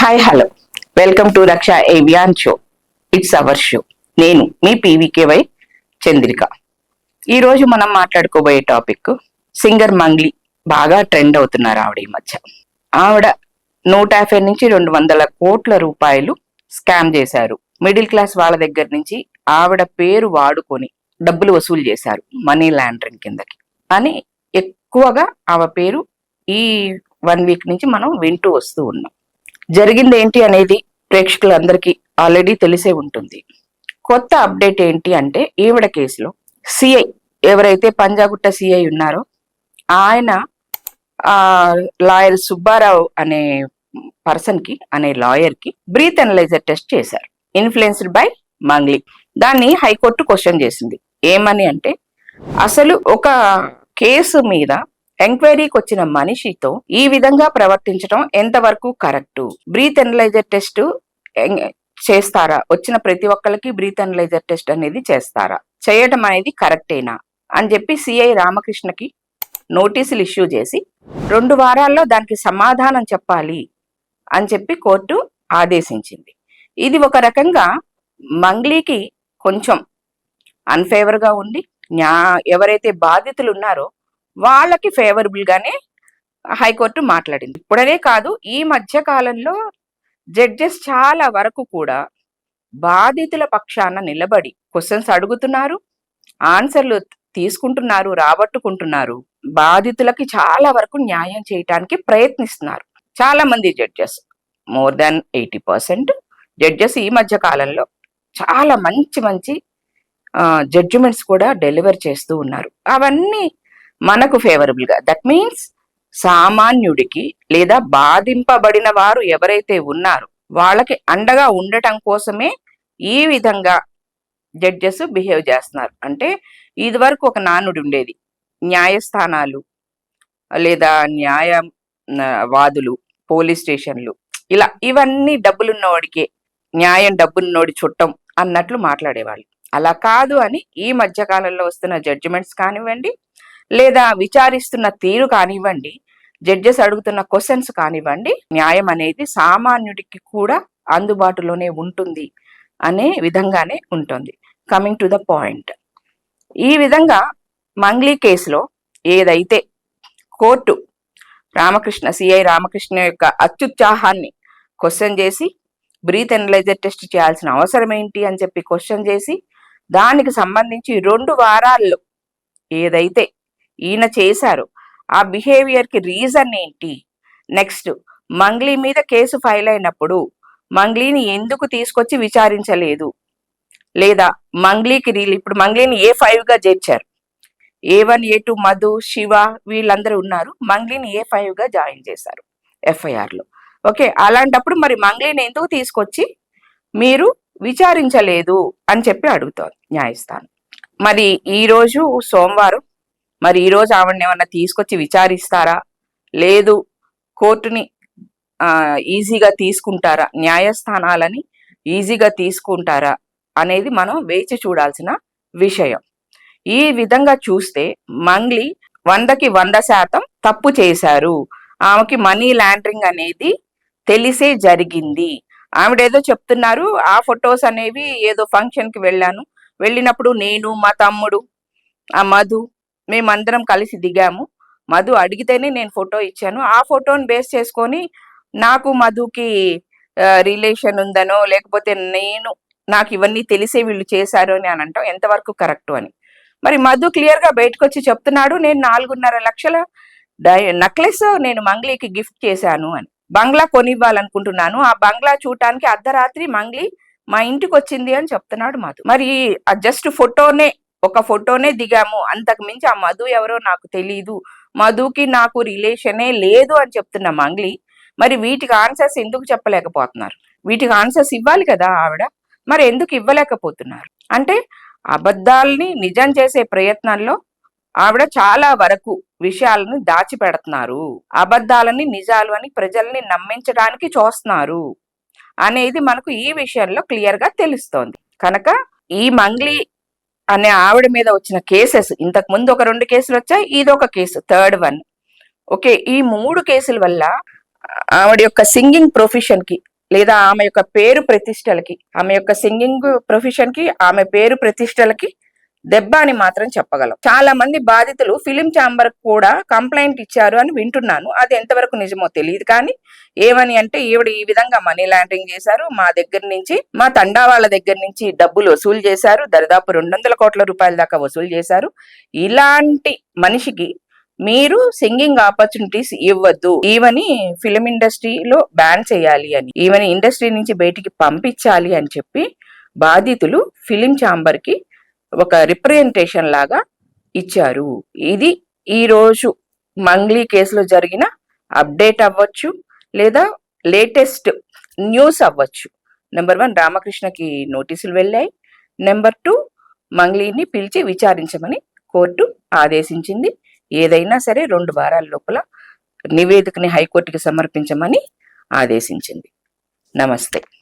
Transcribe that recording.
Hi hello welcome to రక్ష avian show. It's our show. నేను మీ పీవీకేవై చంద్రిక. ఈరోజు మనం మాట్లాడుకోబోయే టాపిక్ సింగర్ మంగ్లీ. బాగా ట్రెండ్ అవుతున్నారు ఆవిడ ఈ మధ్య. ఆవిడ 150 నుంచి 200 కోట్ల రూపాయలు స్కామ్ చేశారు. మిడిల్ క్లాస్ వాళ్ళ దగ్గర నుంచి ఆవిడ పేరు వాడుకొని డబ్బులు వసూలు చేశారు మనీ లాండరింగ్ కిందకి అని ఎక్కువగా ఆవిడ పేరు ఈ 1 వీక్ నుంచి మనం వింటూ వస్తూ ఉన్నాం. జరిగింది ఏంటి అనేది ప్రేక్షకులందరికీ ఆల్రెడీ తెలిసే ఉంటుంది. కొత్త అప్డేట్ ఏంటి అంటే ఈవిడ కేసులో సిఐ ఎవరైతే పంజాగుట్ట సిఐ ఉన్నారో ఆయన లాయర్ సుబ్బారావు అనే లాయర్ కి బ్రీత్ అనలైజర్ టెస్ట్ చేశారు, ఇన్ఫ్లుయెన్స్డ్ బై మంగ్లీ. దాన్ని హైకోర్టు క్వశ్చన్ చేసింది. ఏమని అంటే అసలు ఒక కేసు మీద ఎంక్వైరీకి వచ్చిన మనిషితో ఈ విధంగా ప్రవర్తించడం ఎంతవరకు కరెక్ట్? బ్రీత్ అనలైజర్ టెస్ట్ చేస్తారా? వచ్చిన ప్రతి ఒక్కరికి బ్రీత్ అనలైజర్ టెస్ట్ అనేది చేస్తారా? చేయటం అనేది కరెక్టేనా అని చెప్పి సిఐ రామకృష్ణకి నోటీసులు ఇష్యూ చేసి 2 వారాల్లో దానికి సమాధానం చెప్పాలి అని చెప్పి కోర్టు ఆదేశించింది. ఇది ఒక రకంగా మంగ్లీకి కొంచెం అన్ఫేవర్ గా ఉంది. ఎవరైతే బాధితులు ఉన్నారో వాళ్ళకి ఫేవరబుల్ గానే హైకోర్టు మాట్లాడింది. ఇప్పుడనే కాదు, ఈ మధ్య కాలంలో జడ్జెస్ చాలా వరకు కూడా బాధితుల పక్షాన నిలబడి క్వశ్చన్స్ అడుగుతున్నారు, ఆన్సర్లు తీసుకుంటున్నారు, రాబట్టుకుంటున్నారు. బాధితులకి చాలా వరకు న్యాయం చేయటానికి ప్రయత్నిస్తున్నారు చాలా మంది జడ్జెస్. మోర్ దాన్ 80% జడ్జెస్ ఈ మధ్య కాలంలో చాలా మంచి మంచి జడ్జిమెంట్స్ కూడా డెలివర్ చేస్తూ ఉన్నారు. అవన్నీ మనకు ఫేవరబుల్ గా, దట్ మీన్స్ సామాన్యుడికి లేదా బాధింపబడిన వారు ఎవరైతే ఉన్నారో వాళ్ళకి అండగా ఉండటం కోసమే ఈ విధంగా జడ్జెస్ బిహేవ్ చేస్తున్నారు. అంటే ఇది వరకు ఒక నానుడి ఉండేది, న్యాయస్థానాలు లేదా వాదులు, పోలీస్ స్టేషన్లు, ఇవన్నీ డబ్బులున్నవాడికే న్యాయం, డబ్బున్నోడి చుట్టం అన్నట్లు మాట్లాడేవాళ్ళు. అలా కాదు అని ఈ మధ్య కాలంలో వస్తున్న జడ్జిమెంట్స్ కానివ్వండి, లేదా విచారిస్తున్న తీరు కానివ్వండి, జడ్జెస్ అడుగుతున్న క్వశ్చన్స్ కానివ్వండి, న్యాయం అనేది సామాన్యుడికి కూడా అందుబాటులోనే ఉంటుంది అనే విధంగానే ఉంటుంది. కమింగ్ టు ద పాయింట్, ఈ విధంగా మంగ్లీ కేసులో ఏదైతే కోర్టు సిఐ రామకృష్ణ యొక్క అత్యుత్సాహాన్ని క్వశ్చన్ చేసి బ్రీత్ అనలైజర్ టెస్ట్ చేయాల్సిన అవసరం ఏంటి అని చెప్పి క్వశ్చన్ చేసి దానికి సంబంధించి 2 వారాల్లో ఏదైతే ఈయన చేశారు ఆ బిహేవియర్ కి రీజన్ ఏంటి, నెక్స్ట్ మంగ్లీ మీద కేసు ఫైల్ అయినప్పుడు మంగ్లీని ఎందుకు తీసుకొచ్చి విచారించలేదు, లేదా మంగ్లీకి ఇప్పుడు మంగ్లీని A5 గా చేర్చారు. A1 A2 మధు, శివ వీళ్ళందరూ ఉన్నారు, మంగ్లీని A5 గా జాయిన్ చేశారు ఎఫ్ఐఆర్ లో. ఓకే, అలాంటప్పుడు మరి మంగ్లీని ఎందుకు తీసుకొచ్చి మీరు విచారించలేదు అని చెప్పి అడుగుతారు న్యాయస్థానం. మరి ఈరోజు సోమవారం, మరి ఈరోజు ఆవిడని ఏమన్నా తీసుకొచ్చి విచారిస్తారా, లేదు కోర్టుని ఈజీగా తీసుకుంటారా, న్యాయస్థానాలని ఈజీగా తీసుకుంటారా అనేది మనం వేచి చూడాల్సిన విషయం. ఈ విధంగా చూస్తే మంగ్లీ 100కి 100% తప్పు చేశారు. ఆమెకి మనీ లాండరింగ్ అనేది తెలిసే జరిగింది. ఆవిడేదో చెప్తున్నారు, ఆ ఫొటోస్ అనేవి ఏదో ఫంక్షన్ కి వెళ్ళినప్పుడు నేను, మా తమ్ముడు, ఆ మధు, మేమందరం కలిసి దిగాము. మధు అడిగితేనే నేను ఫోటో ఇచ్చాను. ఆ ఫోటోని బేస్ చేసుకొని నాకు మధుకి రిలేషన్ ఉందనో, లేకపోతే నాకు ఇవన్నీ తెలిసే వీళ్ళు చేశారు అని అంటాం ఎంతవరకు కరెక్ట్ అని. మరి మధు క్లియర్ గా బయటకు వచ్చి చెప్తున్నాడు, నేను 4.5 లక్షల నెక్లెస్ నేను మంగ్లీకి గిఫ్ట్ చేశాను అని. బంగ్లా కొనివ్వాలనుకుంటున్నాను, ఆ బంగ్లా చూడటానికి అర్ధరాత్రి మంగ్లీ మా ఇంటికి వచ్చింది అని చెప్తున్నాడు మధు. మరి జస్ట్ ఒక ఫోటోనే దిగాము, అంతకు మించి ఆ మధు ఎవరో నాకు తెలీదు, మధుకి నాకు రిలేషనే లేదు అని చెప్తున్న మంగ్లీ మరి వీటికి ఆన్సర్స్ ఎందుకు చెప్పలేకపోతున్నారు? వీటికి ఆన్సర్స్ ఇవ్వాలి కదా ఆవిడ, మరి ఎందుకు ఇవ్వలేకపోతున్నారు? అంటే అబద్ధాలని నిజం చేసే ప్రయత్నంలో ఆవిడ చాలా వరకు విషయాలను దాచిపెడుతున్నారు, అబద్ధాలని నిజాలు అని ప్రజల్ని నమ్మించడానికి చూస్తున్నారు అనేది మనకు ఈ విషయంలో క్లియర్ గా తెలుస్తోంది. కనుక ఈ మంగ్లీ అనే ఆవిడ మీద వచ్చిన కేసెస్, ఇంతకు ముందు ఒక 2 కేసులు వచ్చాయి, ఇదొక కేసు, 3rd one. ఓకే, ఈ 3 కేసుల వల్ల ఆవిడ యొక్క సింగింగ్ ప్రొఫెషన్ కి లేదా ఆమె యొక్క పేరు ప్రతిష్టలకి, ఆమె యొక్క సింగింగ్ ప్రొఫెషన్ కి, ఆమె పేరు ప్రతిష్టలకి దెబ్బ అని మాత్రం చెప్పగలం. చాలా మంది బాధితులు ఫిలిం ఛాంబర్ కూడా కంప్లైంట్ ఇచ్చారు అని వింటున్నాను. అది ఎంతవరకు నిజమో తెలియదు. కానీ ఏమని అంటే, ఈవిడ ఈ విధంగా మనీ లాండరింగ్ చేశారు, మా దగ్గర నుంచి, మా తండా వాళ్ళ దగ్గర నుంచి డబ్బులు వసూలు చేశారు, దరిదాపు 200 కోట్ల రూపాయల దాకా వసూలు చేశారు. ఇలాంటి మనిషికి మీరు సింగింగ్ ఆపర్చునిటీస్ ఇవ్వద్దు, ఈవని ఫిలిం ఇండస్ట్రీలో బ్యాన్ చేయాలి అని, ఈవని ఇండస్ట్రీ నుంచి బయటికి పంపించాలి అని చెప్పి బాధితులు ఫిలిం ఛాంబర్ కి ఒక రిప్రజెంటేషన్ లాగా ఇచ్చారు. ఇది ఈ రోజు మంగ్లీ కేసులో జరిగిన అప్డేట్ అవ్వచ్చు, లేదా లేటెస్ట్ న్యూస్ అవ్వచ్చు. నెంబర్ 1, రామకృష్ణకి నోటీసులు వెళ్ళాయి. నెంబర్ 2, మంగ్లీని పిలిచి విచారించమని కోర్టు ఆదేశించింది. ఏదైనా సరే 2 వారాల లోపల నివేదికని హైకోర్టుకి సమర్పించమని ఆదేశించింది. నమస్తే.